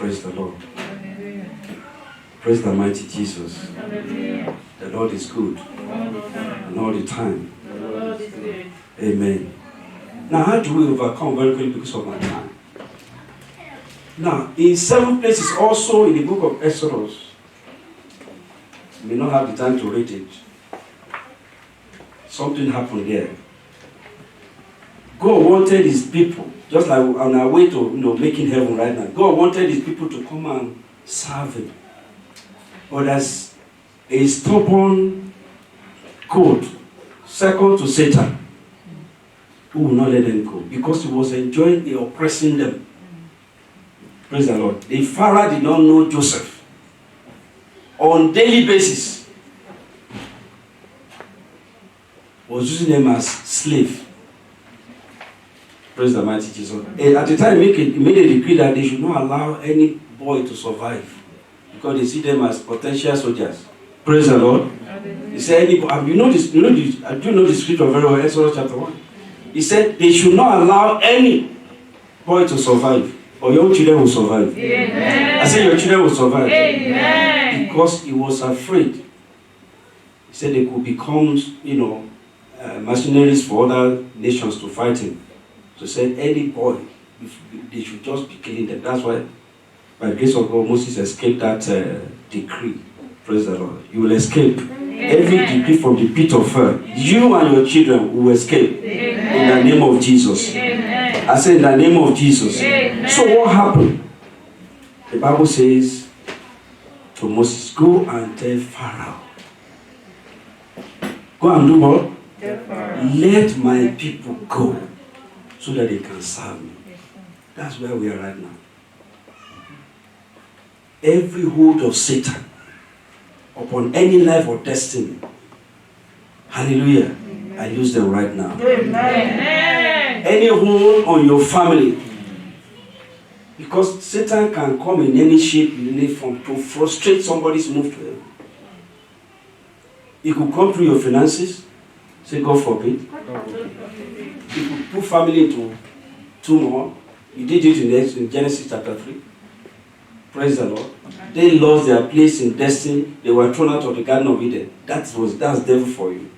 Praise the Lord. Praise the mighty Jesus. The Lord is good. And all the time. Amen. Now, how do we overcome very quickly because of my time? Now, in 7 places also in the book of Exodus, you may not have the time to read it. Something happened there. God wanted his people, just like on our way to making heaven right now. God wanted his people to come and serve him. But as a stubborn goat, second to Satan, who will not let them go because he was enjoying the oppressing them. Praise the Lord. The Pharaoh did not know Joseph. On daily basis, was using them as slave. Praise the mighty Jesus. And at the time, he made a decree that they should not allow any boy to survive because they see them as potential soldiers. Praise the Lord. He said, you know this. Do you know the scripture very well? Exodus chapter 1. He said they should not allow any boy to survive, or your children will survive. Amen. I said your children will survive. Amen. Because he was afraid. He said they could become, mercenaries for other nations to fight him. So he said any boy, they should just be killing them. That's why, by the grace of God, Moses escaped that decree. Praise the Lord. You will escape. Amen. Every decree from the pit of hell. You and your children will escape. Amen. In the name of Jesus. Amen. I say in the name of Jesus. Amen. So what happened? The Bible says to Moses, go and tell Pharaoh. Go and do what? Let my people go so that they can serve me. That's where we are right now. Every hold of Satan upon any life or destiny, hallelujah, amen. I use them right now. Amen. Any hold on your family, because Satan can come in any shape, in any form to frustrate somebody's move to heaven. He could come through your finances, say God forbid. He could put family into turmoil. He did it in Genesis chapter 3. Praise the Lord. They lost their place in destiny. They were thrown out of the Garden of Eden. That's devil for you.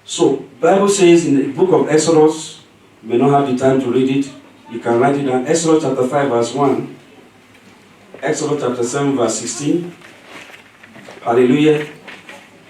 So, Bible says in the book of Exodus, you may not have the time to read it. You can write it down. Exodus chapter 5 verse 1. Exodus chapter 7 verse 16. Hallelujah.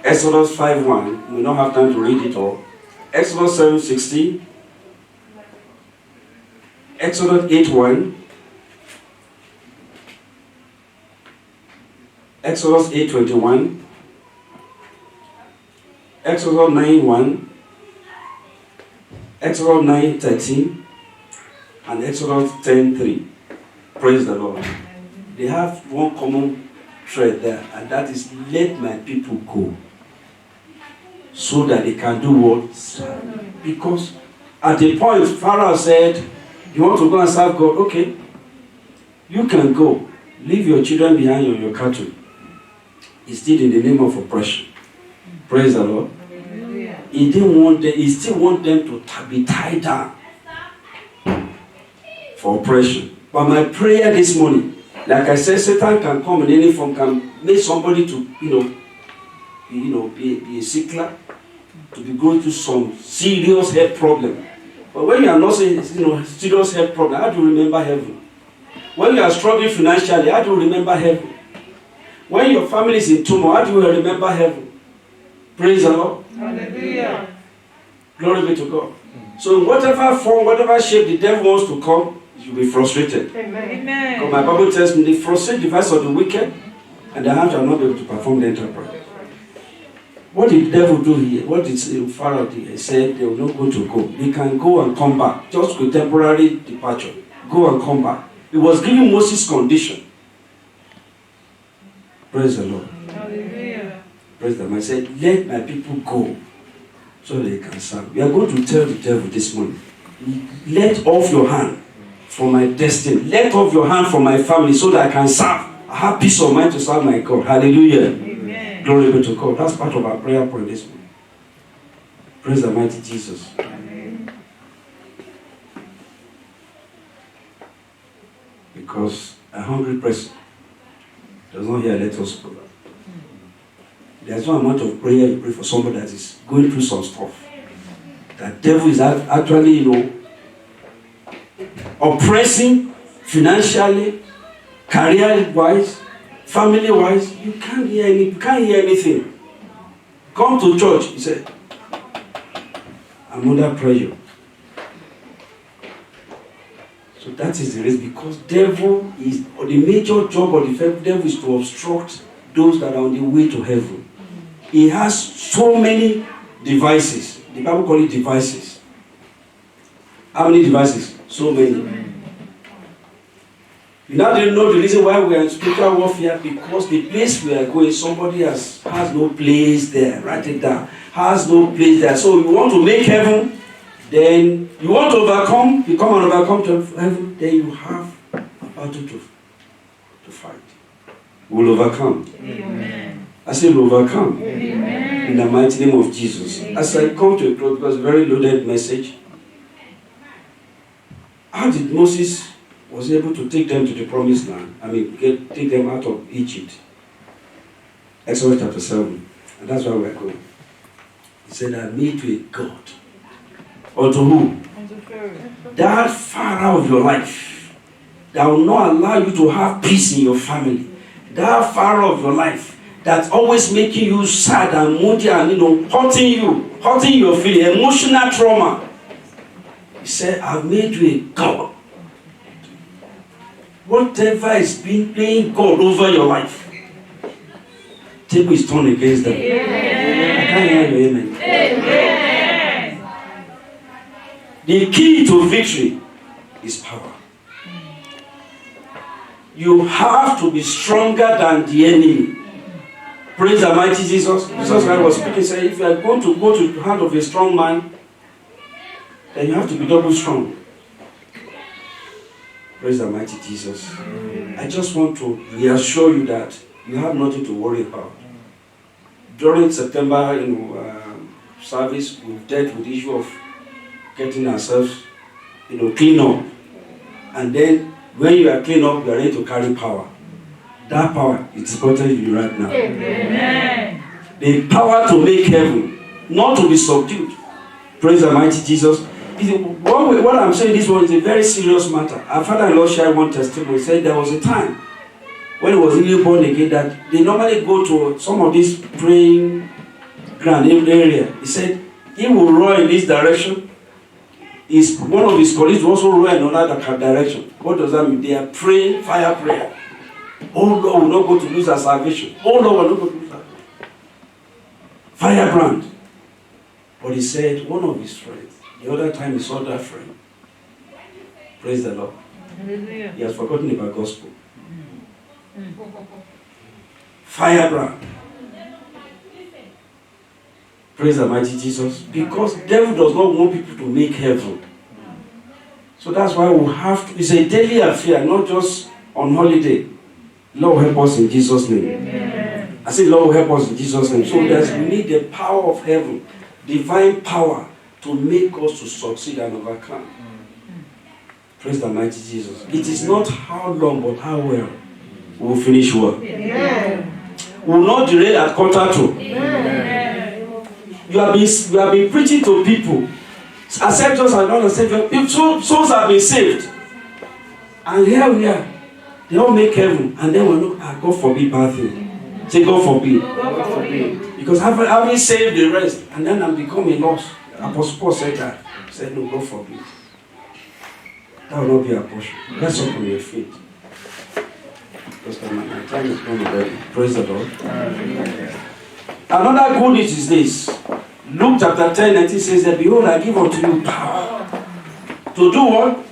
Exodus 5:1. You may not have time to read it all. Exodus 7:16. Exodus 8:1. Exodus 8:21, Exodus 9:1, Exodus 9:13, and Exodus 10:3. Praise the Lord. They have one common thread there, and that is let my people go so that they can do what? Because at the point Pharaoh said, you want to go and serve God? Okay, you can go. Leave your children behind on your cattle. It's still in the name of oppression. Praise the Lord. He didn't want them, he still want them to be tied down for oppression. But my prayer this morning, like I said, Satan can come in any form, can make somebody to, be a sickler, to be going through some serious health problem. But when you are not saying, serious health problem, how do you remember heaven? When you are struggling financially, how do you remember heaven? When your family is in turmoil, how do you remember heaven? Praise the Lord. Hallelujah. Glory be to God. So in whatever form, whatever shape the devil wants to come, you'll be frustrated. Amen. Because my Bible tells me they frustrate the device of the wicked, and the hand shall not be able to perform the enterprise. What did the devil do here? What did Pharaoh do? He said they will not going to go. They can go and come back, just with temporary departure. Go and come back. He was giving Moses condition. Praise the Lord. Hallelujah. Praise them. I said, let my people go so they can serve. We are going to tell the devil this morning, let off your hand from my destiny. Let off your hand from my family so that I can serve. I have peace of mind to serve my God. Hallelujah. Amen. Glory be to God. That's part of our prayer point this morning. Praise the mighty Jesus. Amen. Because a hungry person does not hear let us pray. There's no amount of prayer you pray for somebody that is going through some stuff. That devil is actually, oppressing financially, career-wise, family-wise. You can't hear anything. Come to church, he said, I'm under pressure. So that is the reason, because devil is, or the major job of the devil is to obstruct those that are on the way to heaven. He has so many devices. The Bible calls it devices. How many devices? So many. You now don't know the reason why we are in spiritual warfare, because the place we are going, somebody has no place there. Write it down. Has no place there. So you want to make heaven, then you want to overcome, become an overcome to heaven, then you have a battle to fight. We'll overcome. Amen. I say we'll overcome. Amen. In the mighty name of Jesus. Amen. As I come to a close, because very loaded message. How did Moses was able to take them to the promised land? Take them out of Egypt. Exodus chapter 7. And that's where we're going. He said, I made you a God. Unto who? That far out of your life, that will not allow you to have peace in your family. That far out of your life, that's always making you sad and moody and hurting your feeling, emotional trauma. He said, I've made you a God. Whatever is being playing God over your life, table is turned against them. Amen. I can't hear you, amen. Amen. The key to victory is power. You have to be stronger than the enemy. Praise the mighty Jesus. Jesus Christ was speaking, saying, if you are going to go to the hand of a strong man, then you have to be double strong. Praise the mighty Jesus. I just want to reassure you that you have nothing to worry about. During September, service, we've dealt with the issue of getting ourselves, clean up. And then when you are clean up, you are ready to carry power. That power is supported you right now. Amen. The power to make heaven, not to be subdued. Praise the mighty Jesus. What I'm saying, this one is a very serious matter. Our father-in-law shared one testimony. He said there was a time when he was really born again that they normally go to some of these praying ground area. He said he will run in this direction. One of his colleagues also run in another direction. What does that mean? They are praying fire prayer. Oh Lord, will not go to lose our salvation. Oh Lord, will not go to lose our firebrand. But he said one of his friends, the other time he saw that friend. Praise the Lord. Hallelujah. He has forgotten about gospel. Firebrand. Praise the mighty Jesus. Because the devil does not want people to make heaven. So that's why we have to, it's a daily affair, not just on holiday. Lord help us in Jesus' name. Amen. I say Lord help us in Jesus' name. So we need the power of heaven, divine power to make us to succeed and overcome. Praise the mighty Jesus. It is not how long but how well we will finish well. Amen. We will not derail at quarter to. Amen. You have been preaching to people. Accept us and not accept us. If souls have been saved, and here we are, they all make heaven, and then we look at God forbid bad thing. Say God forbid. God forbid. Because having saved the rest, and then I'm becoming lost. Apostle Paul said that. He said, no, God forbid. That will not be our portion. Let's open your feet. Because my time is gone already. Praise the Lord. Another good news is this. Luke chapter 10, 19 says that, behold, I give unto you power. To do what?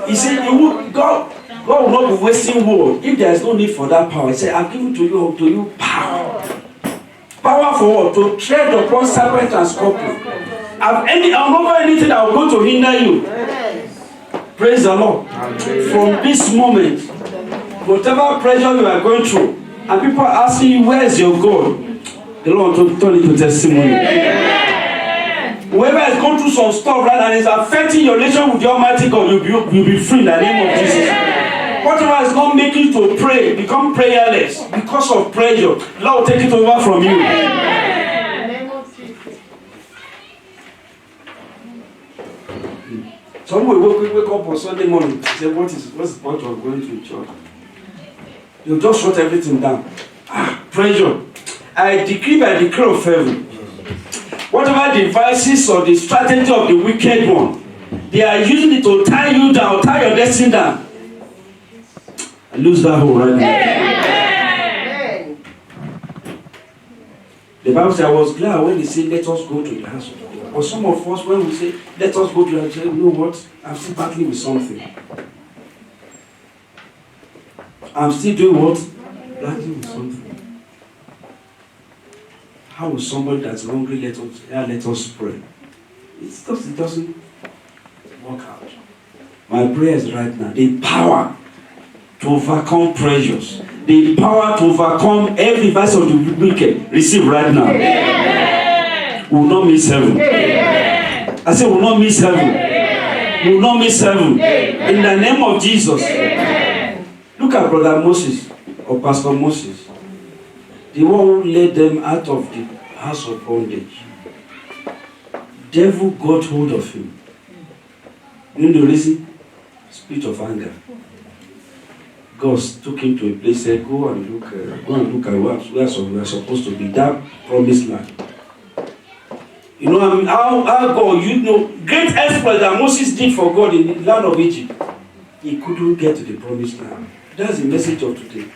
He said, God will not be wasting word if there is no need for that power. He said, I've given to you power. Power for what? To tread upon serpent and scorpion. I'm over anything that will go to hinder you. Praise the Lord. From this moment, whatever pressure you are going through, and people are asking you, where is your God? The Lord will turn it to testimony. Amen. Whoever has gone through some stuff right and is affecting your relation with the Almighty God, you'll be free in the name of Jesus. Whatever is not making you to pray, become prayerless because of pressure. The Lord will take it over from you. Some will wake up on Sunday morning and say, what's the point of going to church? You just shut everything down. Pressure. I decree by the decree of heaven, whatever devices or the strategy of the wicked one, they are using it to tie you down, tie your destiny down. I lose that hold right now. The Bible says, I was glad when they said, let us go to the house of God. But some of us, when we say, let us go to the house, you know what? I'm still battling with something. I'm still doing what? Battling with something. How will somebody that's hungry let us pray? It doesn't work out. My prayer is right now. The power to overcome pressures. The power to overcome every vice of the wicked. Receive right now. Amen. We will not miss heaven. Amen. I say we will not miss heaven. Amen. We will not miss heaven. Amen. In the name of Jesus. Amen. Look at Brother Moses or Pastor Moses. The one who led them out of the house of bondage. Devil got hold of him. You know the reason? Spirit of anger. God took him to a place, said, go and look at where we are supposed to be, that promised land. You know, I mean, how God, you know, great exploit that Moses did for God in the land of Egypt. He couldn't get to the promised land. That's the message of today.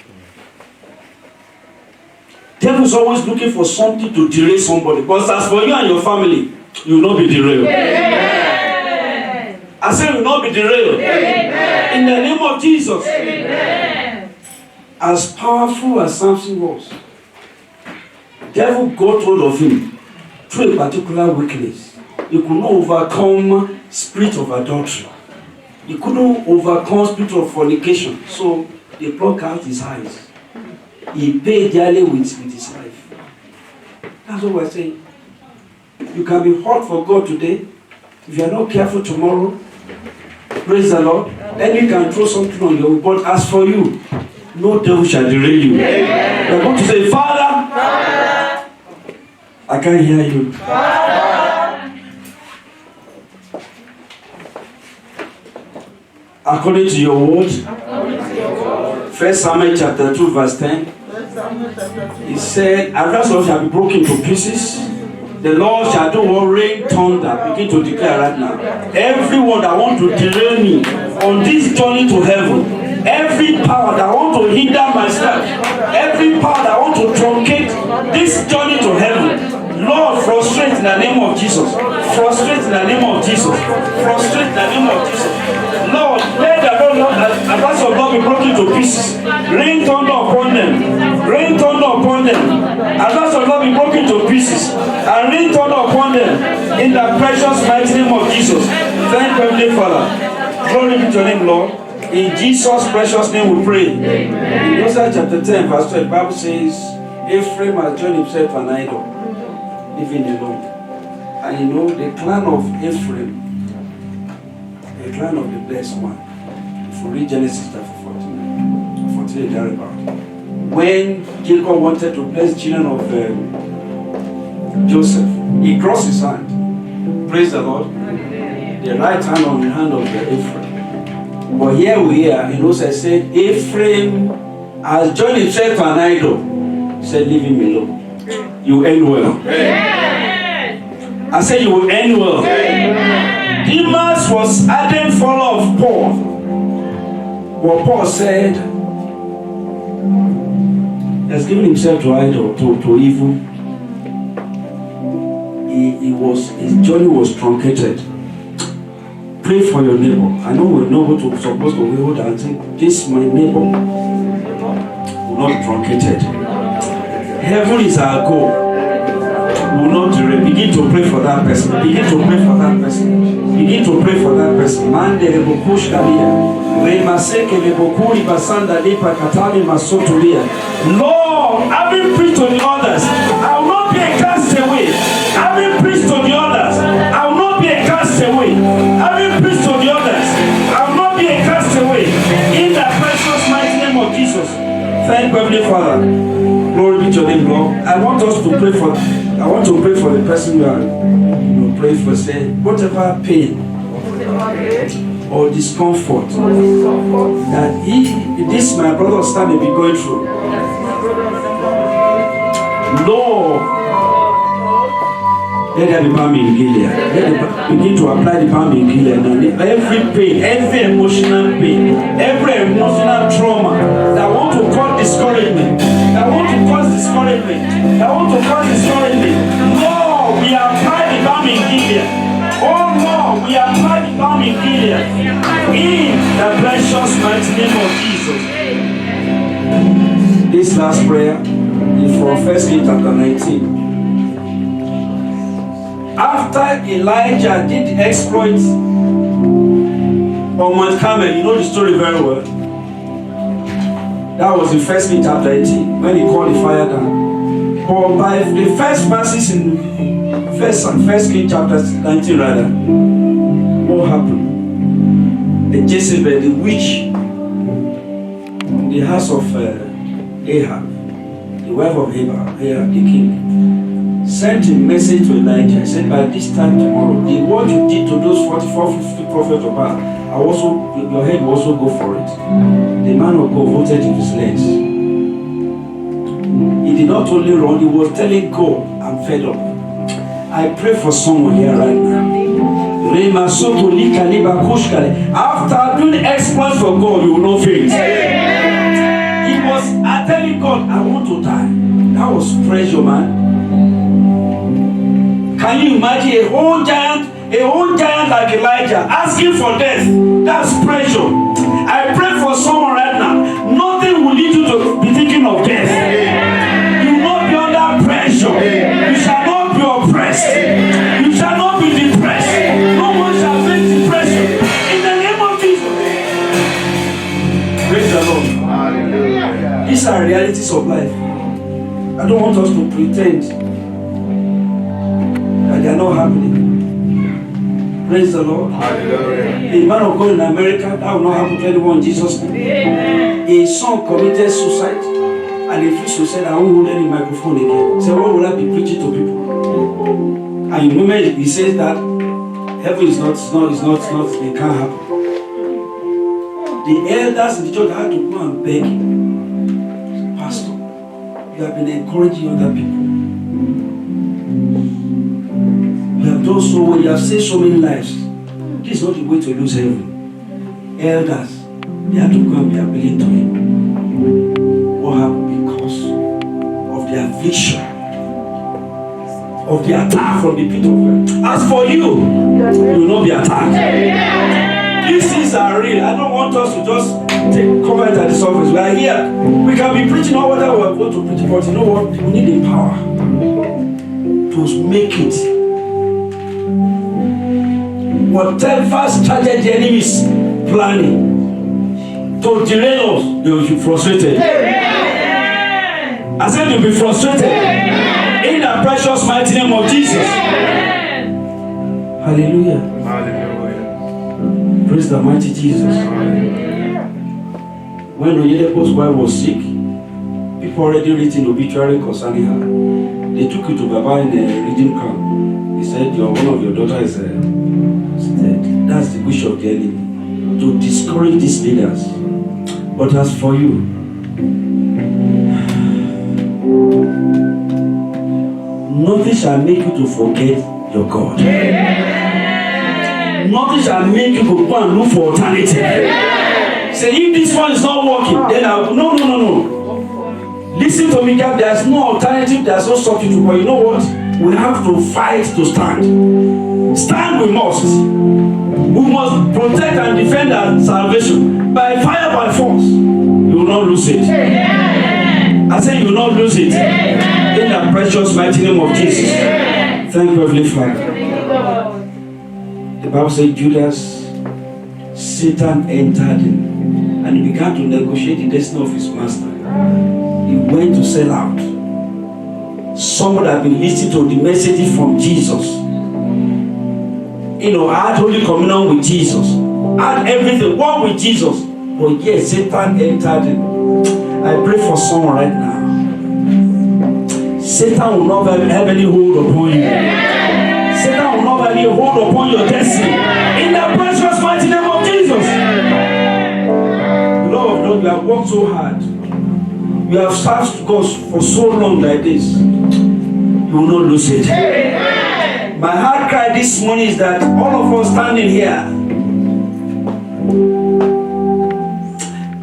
Devil is always looking for something to derail somebody. But as for you and your family, you will not be derailed. Amen. I say you will not be derailed. Amen. In the name of Jesus. Amen. As powerful as Samson was, devil got hold of him through a particular weakness. He could not overcome spirit of adultery. He couldn't overcome spirit of fornication. So they plucked out his eyes. He paid dearly with his life. That's what we're saying. You can be hot for God today. If you are not careful tomorrow, praise the Lord, then you can throw something on you. But as for you, no devil shall derail you. Amen. You're going to say, Father, I can't hear you. Father. According to your word, 1 Samuel chapter 2 verse 10, he said, and that sword shall be broken to pieces. The Lord shall do what rain, thunder. Begin to declare right now. Everyone that wants to derail me on this journey to heaven, every power that wants to hinder myself, every power that wants to truncate this journey to heaven, Lord, frustrate in the name of Jesus. Frustrate in the name of Jesus. Frustrate in the name of Jesus. Lord, let the advice of God be broken to pieces. Rain thunder upon them. Rain thunder upon them. Advice of God be broken to pieces. And rain thunder upon them. In the precious mighty name of Jesus. Thank you, Heavenly Father. Glory be to your name, Lord. In Jesus' precious name we pray. Amen. In Hosea chapter 10, verse 12, the Bible says, Ephraim has joined himself an idol, living alone. And you know, the clan of Ephraim, the clan of the blessed one. If we read Genesis chapter 14 thereabout. When Jacob wanted to bless the children of Joseph, he crossed his hand. Praise the Lord. The right hand on the hand of Ephraim. But here we are, in Hosea said, Ephraim has joined himself to an idol. He said, leave him alone. You end well. Amen. I said, you will end well. Amen. Demas was ardent follower of Paul. But Paul said, he has given himself to idol, to evil. His journey was truncated. Pray for your neighbor. I know we know what we're supposed to hold and think, this my neighbor will not be truncated. Heaven is our goal. We will not derail. Begin to pray for that person. Begin to pray for that person. Begin to pray for that person. Mande rebokush kalia. Remaseke lebokuri basanda lipa katani masotulia. Lord, having preached to the others, I will not be a castaway. Having preached to the others, I will not be a castaway. Having preached to the others, I will not be a castaway. In the precious Thank you, Heavenly Father. Glory be to your name, Lord. I want to pray for the person you are praying for. Say, whatever pain or discomfort that this my brother or sister may be going through, Lord, let there be balm in Gilead. Begin to apply the balm in Gilead. Every pain, every emotional pain, every emotional trauma that want to cause discouragement, Lord, we apply the balm in Gilead. Oh Lord, we apply the balm in Gilead in the precious mighty name of Jesus. This last prayer is from 1 Kings chapter 19. After Elijah did the exploits on Mount Carmel, you know the story very well. That was in 1 Kings chapter 18 when he called the fire down. But by the first verses in 1 Kings chapter 19 rather, what happened? The Jezebel, the witch, in the house of Ahab, the wife of Ahab, the king, sent a message to Elijah. He said, by this time tomorrow, what you did to those 44, 50 prophets of Baal, your head will also go for it. The man of God voted in his legs. He did not only run, he was telling God, I'm fed up. I pray for someone here right now. After doing exploits for God, you will not fail. He was telling God, I want to die. That was pressure, man. Can you imagine a whole giant like Elijah asking for death? That's pressure. I pray for someone right now. Nothing will lead you to be thinking of death. You will not be under pressure. You shall not be oppressed. You shall not be depressed. No one shall face depression. In the name of Jesus. Praise the Lord. Hallelujah. These are realities of life. I don't want us to pretend they are not happening. Praise the Lord. Hallelujah. A man of God in America, that will not happen to anyone in Jesus' name. A son committed suicide, and if he suicide, I won't hold any microphone again. So what will I be preaching to people? And the moment he says that, heaven is not, it can't happen. The elders in the church had to go and beg him. Pastor, you have been encouraging other people. You have done so well, you have saved so many lives. This is not the way to lose heaven. Elders, they have to go and be appealing to him. What happened? Because of the affliction, of the attack from the pit of hell. As for you, you will not be attacked. These things are real. I don't want us to just take comment at the surface. We are here. We can be preaching all whatever we want to preach, but you know what? We need the power to make it. Whatever strategy the enemy is planning to derail us, they will be frustrated. I said you'll be frustrated. In the precious mighty name of Jesus. Hallelujah. Hallelujah. Praise the mighty Jesus. When Oyedepo's wife was sick, people already written obituary concerning her. They took you to Baba in the reading camp. He said, one of your daughters is dead. That's the wish of the enemy, to discourage these leaders. But as for you, nothing shall make you to forget your God. Nothing shall make you to go and look for alternative. Say, if this one is not working, then I'll no. Listen to me, God. There's no alternative, there's no substitute. But you know what? We have to fight to stand. Stand we must. We must protect and defend our salvation by fire, by force. You will not lose it. I say you will not lose it. In the precious mighty name of Jesus. Thank you, Heavenly Father. The Bible says Judas, Satan entered him and he began to negotiate the destiny of his master. He went to sell out. Someone had been listening to the message from Jesus. Had Holy Communion with Jesus. Had everything, one with Jesus. But yes, Satan entered him. I pray for someone right now. Satan will not have any hold upon you. Satan will not have any hold upon your destiny. In the precious mighty name of Jesus. The Lord of Lord, you have worked so hard. You have served God for so long like this. You will not lose it. My heart cry this morning is that all of us standing here,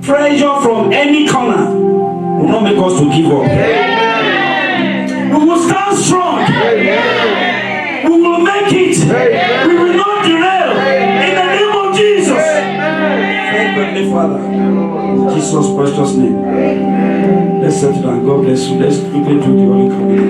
pressure from any corner will not make us to give up. We will stand strong. We will make it. We will not derail. In the name of Jesus. Thank you, Heavenly Father. In Jesus' precious name. Let's settle down. God bless you. Let's quickly do the Holy Communion.